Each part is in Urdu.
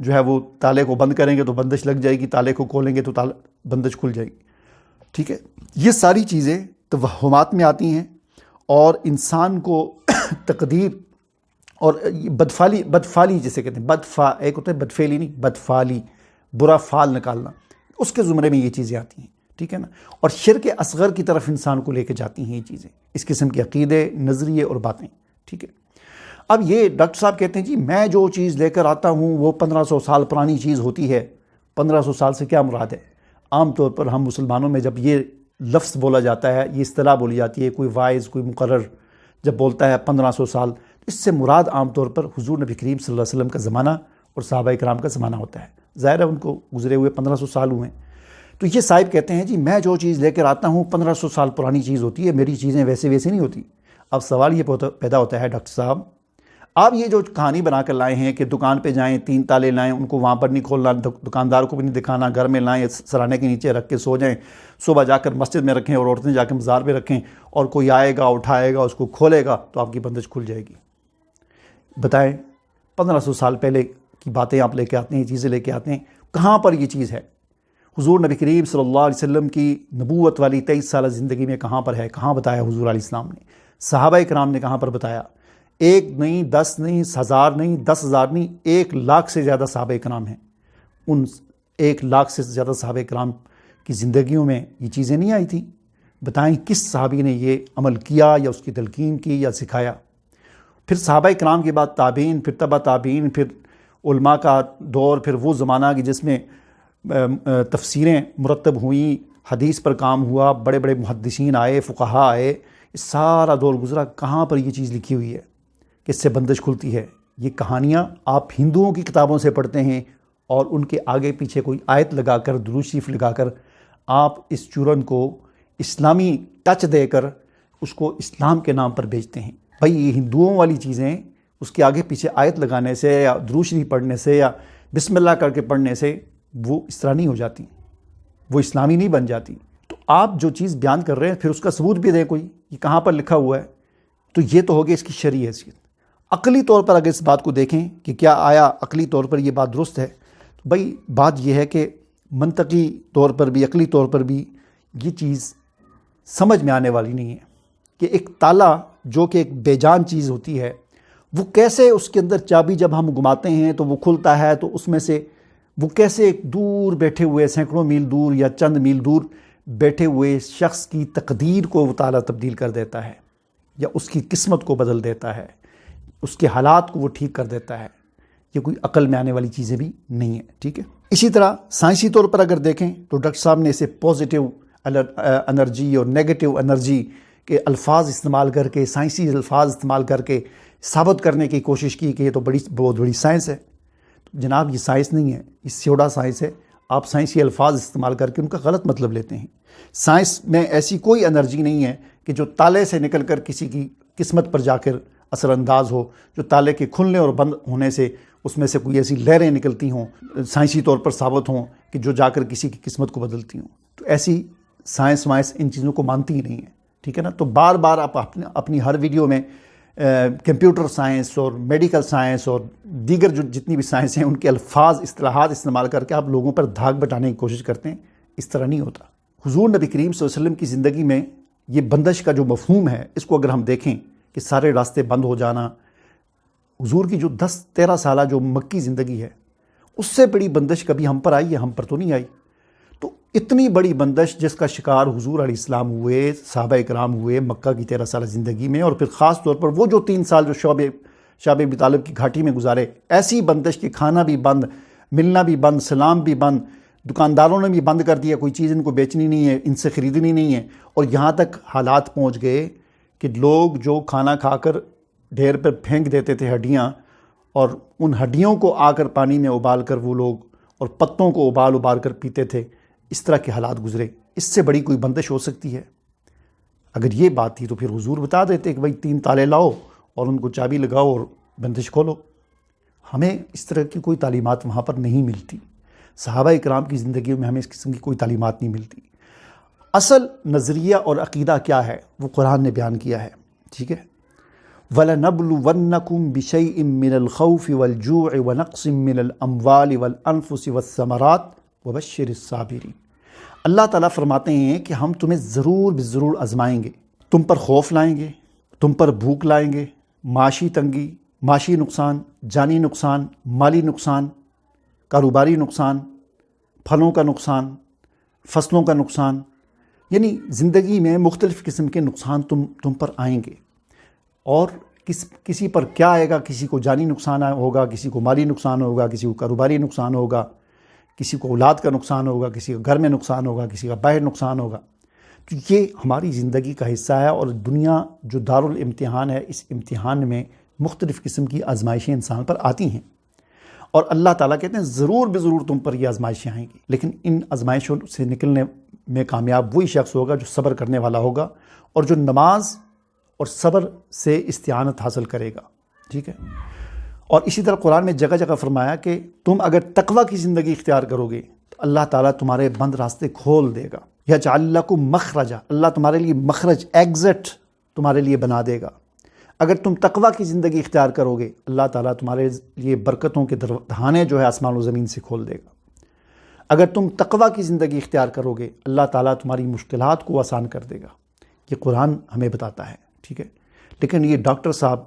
جو ہے وہ تالے کو بند کریں گے تو بندش لگ جائے گی، تالے کو کھولیں گے تو بندش کھل جائے گی. ٹھیک ہے، یہ ساری چیزیں توہمات میں آتی ہیں اور انسان کو تقدیر اور بدفعلی جسے کہتے ہیں، ایک ہوتا ہے بدفعلی نہیں، بدفعلی، برا فعل نکالنا، اس کے زمرے میں یہ چیزیں آتی ہیں. ٹھیک ہے نا، اور شرک اصغر کی طرف انسان کو لے کے جاتی ہیں یہ چیزیں، اس قسم کے عقیدے، نظریے اور باتیں. ٹھیک ہے، اب یہ ڈاکٹر صاحب کہتے ہیں جی میں جو چیز لے کر آتا ہوں وہ 1500 سال پرانی چیز ہوتی ہے. 1500 سال سے کیا مراد ہے؟ عام طور پر ہم مسلمانوں میں جب یہ لفظ بولا جاتا ہے، یہ اصطلاح بولی جاتی ہے، کوئی واعظ، کوئی مقرر جب بولتا ہے 1500 سال، اس سے مراد عام طور پر حضور نبی کریم صلی اللہ علیہ وسلم کا زمانہ اور صحابہ کرام کا زمانہ ہوتا ہے. ظاہر ہے ان کو گزرے ہوئے 1500 سال ہوئے ہیں. تو یہ صاحب کہتے ہیں جی میں جو چیز لے کر آتا ہوں 1500 سال پرانی چیز ہوتی ہے، میری چیزیں ویسے نہیں ہوتی. اب سوال یہ پیدا ہوتا ہے ڈاکٹر صاحب، آپ یہ جو کہانی بنا کر لائے ہیں کہ دکان پہ جائیں 3 تالے لائیں، ان کو وہاں پر نہیں کھولنا، دکاندار کو بھی نہیں دکھانا، گھر میں لائیں سرانے کے نیچے رکھ کے سو جائیں، صبح جا کر مسجد میں رکھیں اور عورتیں جا کے مزار پہ رکھیں، اور کوئی آئے گا اٹھائے گا اس کو کھولے گا تو آپ کی بندش کھل جائے گی. بتائیں 1500 سال پہلے کی باتیں آپ لے کے آتے ہیں، چیزیں لے کے آتے ہیں، کہاں پر یہ چیز ہے؟ حضور نبی کریم صلی اللہ علیہ وسلم کی نبوت والی 23 سالہ زندگی میں کہاں پر ہے؟ کہاں بتایا حضور علیہ السلام نے؟ صحابہ کرام نے کہاں پر بتایا؟ 1 نہیں، 10 نہیں، 1000 نہیں، 10,000 نہیں، 1 لاکھ سے زیادہ صحابہ کرام ہیں. ان 1 لاکھ سے زیادہ صحابہ کرام کی زندگیوں میں یہ چیزیں نہیں آئی تھیں. بتائیں کس صحابی نے یہ عمل کیا یا اس کی تلقین کی یا سکھایا؟ پھر صحابہ کرام کے بعد تابعین، پھر تبع تابعین، پھر علماء کا دور، پھر وہ زمانہ کہ جس میں تفسیریں مرتب ہوئیں، حدیث پر کام ہوا، بڑے بڑے محدثین آئے، فقہاء آئے، یہ سارا دور گزرا. کہاں پر یہ چیز لکھی ہوئی ہے کہ اس سے بندش کھلتی ہے؟ یہ کہانیاں آپ ہندوؤں کی کتابوں سے پڑھتے ہیں اور ان کے آگے پیچھے کوئی آیت لگا کر، درود شریف لگا کر آپ اس چورن کو اسلامی ٹچ دے کر اس کو اسلام کے نام پر بیچتے ہیں. بھائی یہ ہندوؤں والی چیزیں اس کے آگے پیچھے آیت لگانے سے یا درود شریف پڑھنے سے یا بسم اللہ کر کے پڑھنے سے وہ اس طرح نہیں ہو جاتی، وہ اسلامی نہیں بن جاتی. تو آپ جو چیز بیان کر رہے ہیں پھر اس کا ثبوت بھی دیں کوئی، یہ کہاں پر لکھا ہوا ہے؟ تو یہ تو ہوگی اس کی شرعی حیثیت. عقلی طور پر اگر اس بات کو دیکھیں کہ کیا آیا عقلی طور پر یہ بات درست ہے، تو بھائی بات یہ ہے کہ منطقی طور پر بھی، عقلی طور پر بھی یہ چیز سمجھ میں آنے والی نہیں ہے کہ ایک تالا جو کہ ایک بے جان چیز ہوتی ہے، وہ کیسے اس کے اندر چابی جب ہم گھماتے ہیں تو وہ کھلتا ہے، تو اس میں سے وہ کیسے ایک دور بیٹھے ہوئے، سینکڑوں میل دور یا چند میل دور بیٹھے ہوئے شخص کی تقدیر کو وہ تالا تبدیل کر دیتا ہے، یا اس کی قسمت کو بدل دیتا ہے، اس کے حالات کو وہ ٹھیک کر دیتا ہے. یہ کوئی عقل میں آنے والی چیزیں بھی نہیں ہیں. ٹھیک ہے، اسی طرح سائنسی طور پر اگر دیکھیں تو ڈاکٹر صاحب نے اسے پازیٹیو انرجی اور نیگیٹو انرجی کے الفاظ استعمال کر کے، سائنسی الفاظ استعمال کر کے ثابت کرنے کی کوشش کی کہ یہ تو بہت بڑی سائنس ہے. جناب یہ سائنس نہیں ہے، یہ سیوڈا سائنس ہے. آپ سائنسی الفاظ استعمال کر کے ان کا غلط مطلب لیتے ہیں. سائنس میں ایسی کوئی انرجی نہیں ہے کہ جو تالے سے نکل کر کسی کی قسمت پر جا کر اثر انداز ہو، جو تالے کے کھلنے اور بند ہونے سے اس میں سے کوئی ایسی لہریں نکلتی ہوں، سائنسی طور پر ثابت ہوں کہ جو جا کر کسی کی قسمت کو بدلتی ہوں. تو ایسی سائنس وائنس ان چیزوں کو مانتی ہی نہیں ہے. ٹھیک ہے نا. تو بار بار آپ اپنی ہر ویڈیو میں کمپیوٹر سائنس اور میڈیکل سائنس اور دیگر جو جتنی بھی سائنس ہیں ان کے الفاظ اصطلاحات استعمال کر کے آپ لوگوں پر دھاگ بٹانے کی کوشش کرتے ہیں. اس طرح نہیں ہوتا. حضور نبی کریم صلی اللہ علیہ وسلم کی زندگی میں یہ بندش کا جو مفہوم ہے، اس کو اگر ہم دیکھیں کہ سارے راستے بند ہو جانا، حضور کی جو 10-13 سالہ جو مکی زندگی ہے، اس سے بڑی بندش کبھی ہم پر آئی ہے؟ ہم پر تو نہیں آئی. تو اتنی بڑی بندش جس کا شکار حضور علیہ السلام ہوئے، صحابہ کرام ہوئے مکہ کی 13 سالہ زندگی میں، اور پھر خاص طور پر وہ جو 3 سال جو شعب ابی طالب کی گھاٹی میں گزارے، ایسی بندش کہ کھانا بھی بند، ملنا بھی بند، سلام بھی بند، دکانداروں نے بھی بند کر دیا، کوئی چیز ان کو بیچنی نہیں ہے، ان سے خریدنی نہیں ہے. اور یہاں تک حالات پہنچ گئے کہ لوگ جو کھانا کھا کر ڈھیر پر پھینک دیتے تھے ہڈیاں، اور ان ہڈیوں کو آ کر پانی میں ابال کر وہ لوگ، اور پتوں کو ابال کر پیتے تھے. اس طرح کے حالات گزرے. اس سے بڑی کوئی بندش ہو سکتی ہے؟ اگر یہ بات تھی تو پھر حضور بتا دیتے کہ بھائی 3 تالے لاؤ اور ان کو چابی لگاؤ اور بندش کھولو. ہمیں اس طرح کی کوئی تعلیمات وہاں پر نہیں ملتی. صحابہ کرام کی زندگیوں میں ہمیں اس قسم کی کوئی تعلیمات نہیں ملتی. اصل نظریہ اور عقیدہ کیا ہے وہ قرآن نے بیان کیا ہے. ٹھیک ہے، وَلَنَبْلُوَنَّكُمْ بِشَيْءٍ مِّنَ الْخَوْفِ وَالْجُوعِ وَنَقْصٍ مِّنَ الْأَمْوَالِ وَالْأَنفُسِ وَالثَّمَرَاتِ وَبَشِّرِ الصَّابِرِينَ۔ اللہ تعالیٰ فرماتے ہیں کہ ہم تمہیں ضرور آزمائیں گے، تم پر خوف لائیں گے، تم پر بھوک لائیں گے، معاشی تنگی، معاشی نقصان، جانی نقصان، مالی نقصان، کاروباری نقصان، پھلوں کا نقصان، فصلوں کا نقصان، یعنی زندگی میں مختلف قسم کے نقصان تم پر آئیں گے۔ اور کسی پر کیا آئے گا؟ کسی کو جانی نقصان ہوگا، کسی کو مالی نقصان ہوگا، کسی کو کاروباری نقصان ہوگا، کسی کو اولاد کا نقصان ہوگا، کسی کا گھر میں نقصان ہوگا، کسی کا باہر نقصان ہوگا۔ تو یہ ہماری زندگی کا حصہ ہے، اور دنیا جو دارالامتحان ہے، اس امتحان میں مختلف قسم کی آزمائشیں انسان پر آتی ہیں، اور اللہ تعالیٰ کہتے ہیں ضرور تم پر یہ آزمائشیں آئیں گی، لیکن ان آزمائشوں سے نکلنے میں کامیاب وہی شخص ہوگا جو صبر کرنے والا ہوگا، اور جو نماز اور صبر سے استعانت حاصل کرے گا، ٹھیک ہے۔ اور اسی طرح قرآن میں جگہ جگہ فرمایا کہ تم اگر تقوی کی زندگی اختیار کرو گے تو اللہ تعالیٰ تمہارے بند راستے کھول دے گا، یجعل لکم مخرجا، اللہ تمہارے لیے مخرج، ایگزٹ تمہارے لیے بنا دے گا۔ اگر تم تقوی کی زندگی اختیار کرو گے، اللہ تعالیٰ تمہارے لیے برکتوں کے دہانے جو ہے آسمان و زمین سے کھول دے گا۔ اگر تم تقوی کی زندگی اختیار کرو گے، اللہ تعالیٰ تمہاری مشکلات کو آسان کر دے گا۔ یہ قرآن ہمیں بتاتا ہے، ٹھیک ہے۔ لیکن یہ ڈاکٹر صاحب،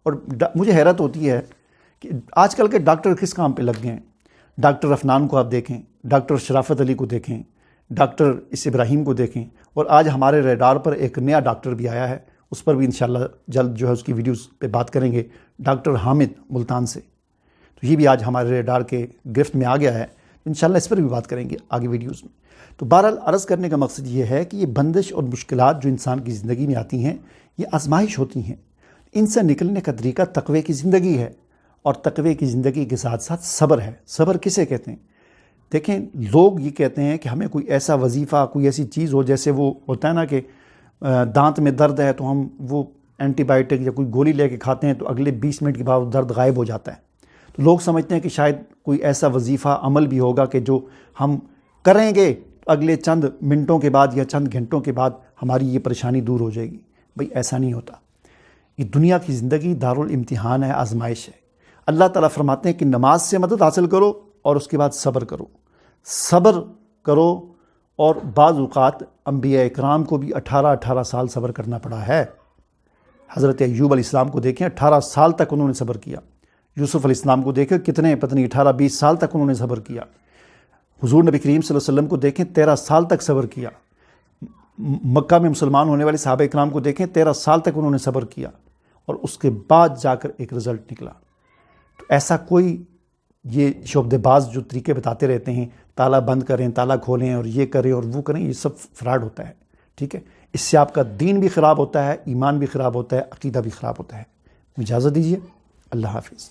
اور مجھے حیرت ہوتی ہے کہ آج کل کے ڈاکٹر کس کام پہ لگ گئے ہیں۔ ڈاکٹر افنان کو آپ دیکھیں، ڈاکٹر شرافت علی کو دیکھیں، ڈاکٹر اس ابراہیم کو دیکھیں، اور آج ہمارے ریڈار پر ایک نیا ڈاکٹر بھی آیا ہے، اس پر بھی انشاءاللہ جلد جو ہے اس کی ویڈیوز پہ بات کریں گے، ڈاکٹر حامد ملتان سے۔ تو یہ بھی آج ہمارے ریڈار کے گرفت میں آ گیا ہے، انشاءاللہ اس پر بھی بات کریں گے آگے ویڈیوز میں۔ تو بہرحال عرض کرنے کا مقصد یہ ہے کہ یہ بندش اور مشکلات جو انسان کی زندگی میں آتی ہیں، یہ آزمائش ہوتی ہیں۔ ان سے نکلنے کا طریقہ تقوی کی زندگی ہے، اور تقوی کی زندگی کے ساتھ ساتھ صبر ہے۔ صبر کسے کہتے ہیں؟ دیکھیں، لوگ یہ کہتے ہیں کہ ہمیں کوئی ایسا وظیفہ، کوئی ایسی چیز ہو، جیسے وہ ہوتا ہے نا کہ دانت میں درد ہے تو ہم وہ اینٹی بائیوٹک یا کوئی گولی لے کے کھاتے ہیں تو اگلے 20 منٹ کے بعد درد غائب ہو جاتا ہے۔ تو لوگ سمجھتے ہیں کہ شاید کوئی ایسا وظیفہ، عمل بھی ہوگا کہ جو ہم کریں گے اگلے چند منٹوں کے بعد یا چند گھنٹوں کے بعد ہماری یہ پریشانی دور ہو جائے گی۔ بھئی ایسا نہیں ہوتا۔ یہ دنیا کی زندگی دارالامتحان ہے، آزمائش ہے۔ اللہ تعالیٰ فرماتے ہیں کہ نماز سے مدد حاصل کرو اور اس کے بعد صبر کرو، صبر کرو۔ اور بعض اوقات انبیاء اکرام کو بھی 18 سال صبر کرنا پڑا ہے۔ حضرت ایوب علیہ السلام کو دیکھیں، 18 سال تک انہوں نے صبر کیا۔ یوسف علیہ السلام کو دیکھیں، کتنے 18-20 سال تک انہوں نے صبر کیا۔ حضور نبی کریم صلی اللہ علیہ وسلم کو دیکھیں، 13 سال تک صبر کیا۔ مکہ میں مسلمان ہونے والے صحابہ اکرام کو دیکھیں، 13 سال تک انہوں نے صبر کیا، اور اس کے بعد جا کر ایک رزلٹ نکلا۔ تو ایسا کوئی یہ شعبدے باز جو طریقے بتاتے رہتے ہیں، تالا بند کریں، تالا کھولیں، اور یہ کریں اور وہ کریں، یہ سب فراڈ ہوتا ہے، ٹھیک ہے۔ اس سے آپ کا دین بھی خراب ہوتا ہے، ایمان بھی خراب ہوتا ہے، عقیدہ بھی خراب ہوتا ہے۔ اجازت دیجیے، اللہ حافظ۔